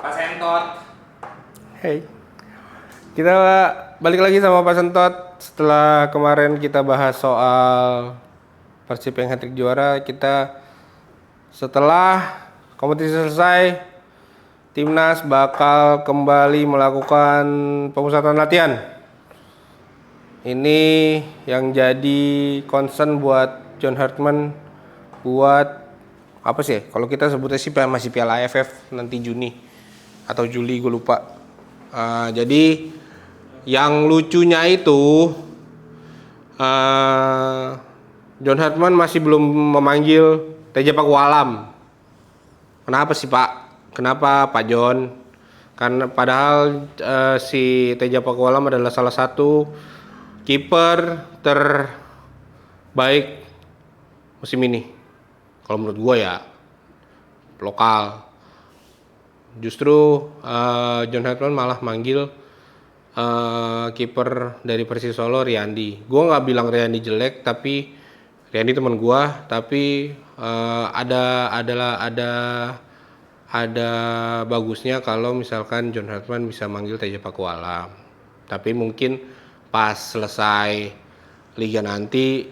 Pak Sentot. Hey, kita balik lagi sama Pak Sentot. Setelah kemarin kita bahas soal Persib yang hat-trick juara, kita setelah kompetisi selesai, timnas bakal kembali melakukan pemusatan latihan. Ini yang jadi concern buat John Hartman buat apa sih? Kalau kita sebutnya sih masih Piala AFF nanti Juni atau Juli, gue lupa. Jadi yang lucunya itu John Hartman masih belum memanggil Teja Pakualam. Kenapa sih Pak? Kenapa Pak John? Karena padahal si Teja Pakualam adalah salah satu kiper terbaik musim ini. Kalau menurut gue ya lokal. Justru John Hartman malah manggil kiper dari Persis Solo, Riyandi. Gue nggak bilang Riyandi jelek, tapi Riyandi teman gue. Tapi ada bagusnya kalau misalkan John Hartman bisa manggil Teja Pakualam. Tapi mungkin pas selesai liga nanti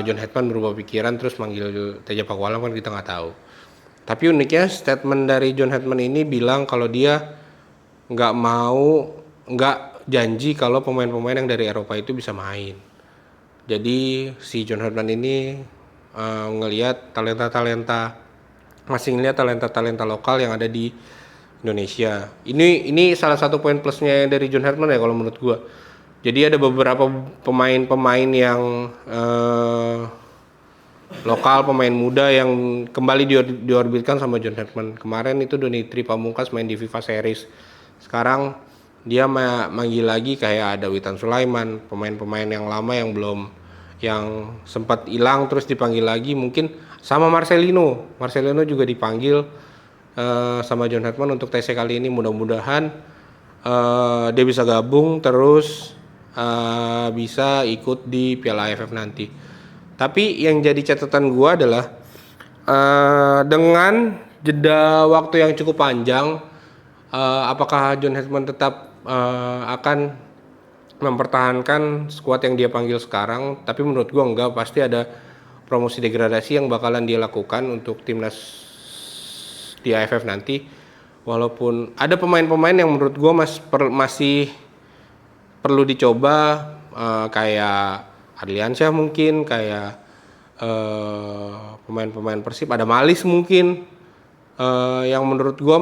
John Hartman berubah pikiran terus manggil Teja Pakualam, kan kita nggak tahu. Tapi uniknya statement dari John Hartman ini bilang kalau dia nggak janji kalau pemain-pemain yang dari Eropa itu bisa main. Jadi si John Hartman ini masih ngelihat talenta lokal yang ada di Indonesia. Ini salah satu poin plusnya dari John Hartman ya kalau menurut gua. Jadi ada beberapa pemain yang lokal, pemain muda yang kembali diorbitkan sama John Hartman. Kemarin itu Donitri Pamungkas main di FIFA Series. Sekarang dia manggil lagi kayak ada Witan Sulaiman, pemain-pemain yang lama yang sempat hilang terus dipanggil lagi. Mungkin sama Marcelino juga dipanggil sama John Hartman untuk TC kali ini. Mudah-mudahan dia bisa gabung terus bisa ikut di Piala AFF nanti. Tapi yang jadi catatan gue adalah dengan jeda waktu yang cukup panjang, apakah John Hartman tetap akan mempertahankan skuad yang dia panggil sekarang? Tapi menurut gue enggak, pasti ada promosi degradasi yang bakalan dia lakukan untuk timnas di AFF nanti. Walaupun ada pemain-pemain yang menurut gue masih perlu dicoba, kayak Adliansyah mungkin, kayak pemain-pemain Persib, ada Malis mungkin yang menurut gue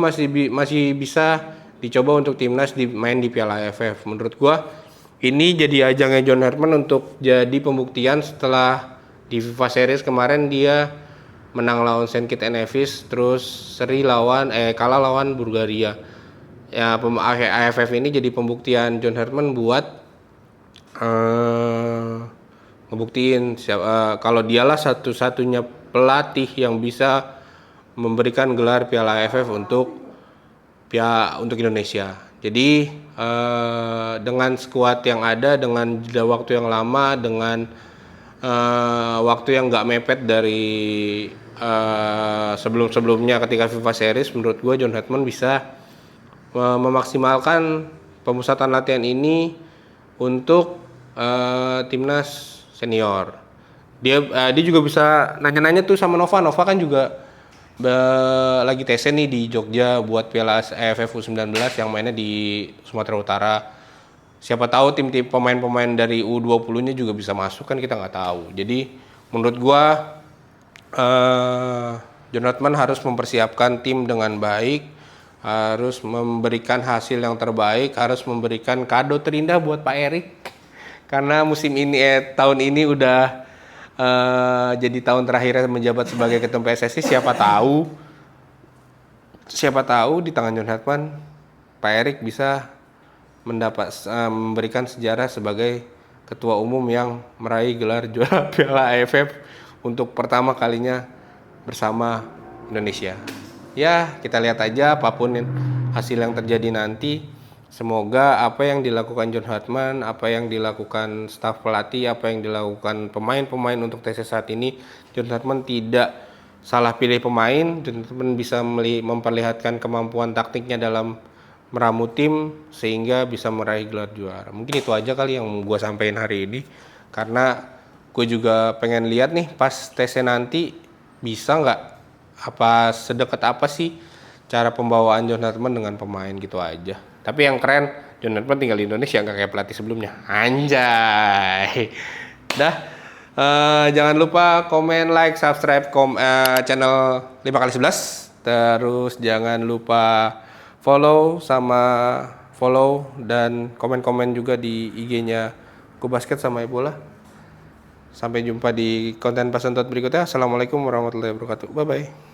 masih bisa dicoba untuk timnas main di Piala AFF. Menurut gue ini jadi ajangnya John Hartman untuk jadi pembuktian setelah di FIFA Series kemarin dia menang lawan Saint Kitts and Nevis, terus kalah lawan Bulgaria. Ya AFF ini jadi pembuktian John Hartman buat ngebuktiin kalau dialah satu-satunya pelatih yang bisa memberikan gelar Piala AFF untuk Indonesia. Jadi dengan skuad yang ada, dengan jeda waktu yang lama, dengan waktu yang nggak mepet dari sebelum-sebelumnya ketika FIFA Series, menurut gue John Hartman bisa memaksimalkan pemusatan latihan ini untuk timnas senior. Dia juga bisa nanya-nanya tuh sama Nova kan juga lagi TC nih di Jogja buat Piala AFF U19 yang mainnya di Sumatera Utara. Siapa tahu tim-tim pemain-pemain dari U20-nya juga bisa masuk, kan kita nggak tahu. Jadi menurut gua John Hartman harus mempersiapkan tim dengan baik, harus memberikan hasil yang terbaik, harus memberikan kado terindah buat Pak Erik. Karena tahun ini udah jadi tahun terakhir menjabat sebagai ketum PSSI. Siapa tahu di tangan John Hartman Pak Erik bisa memberikan sejarah sebagai ketua umum yang meraih gelar juara Piala AFF untuk pertama kalinya bersama Indonesia. Ya, kita lihat aja apapun hasil yang terjadi nanti. Semoga apa yang dilakukan John Hartman, apa yang dilakukan staf pelatih, apa yang dilakukan pemain-pemain untuk TC saat ini, John Hartman tidak salah pilih pemain, John Nurtman bisa memperlihatkan kemampuan taktiknya dalam meramu tim sehingga bisa meraih gelar juara. Mungkin itu aja kali yang gue sampaikan hari ini, karena gue juga pengen lihat nih pas tesnya nanti bisa nggak, apa sedekat apa sih cara pembawaan John Nurtman dengan pemain, gitu aja. Tapi yang keren, John Nurtman tinggal di Indonesia, nggak kayak pelatih sebelumnya. Anjay. Dah. Jangan lupa komen, like, subscribe channel 5x11. Terus jangan lupa follow dan komen-komen juga di IG-nya Go Basket sama Ebola. Sampai jumpa di konten Pasentot berikutnya. Assalamualaikum warahmatullahi wabarakatuh. Bye bye.